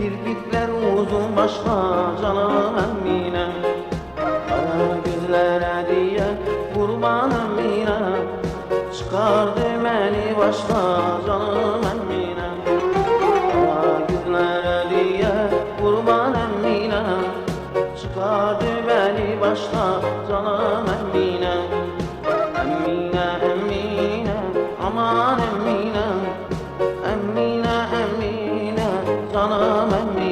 Kirpikler uzun başla canım Emine, kara gözlere diye kurban Emine, çıkardı beni başla canım Emine, kara gözlere diye kurban Emine, çıkardı beni başla canım Emine. Emine, Emine, aman Emine, Emine, Emine, canım Emine.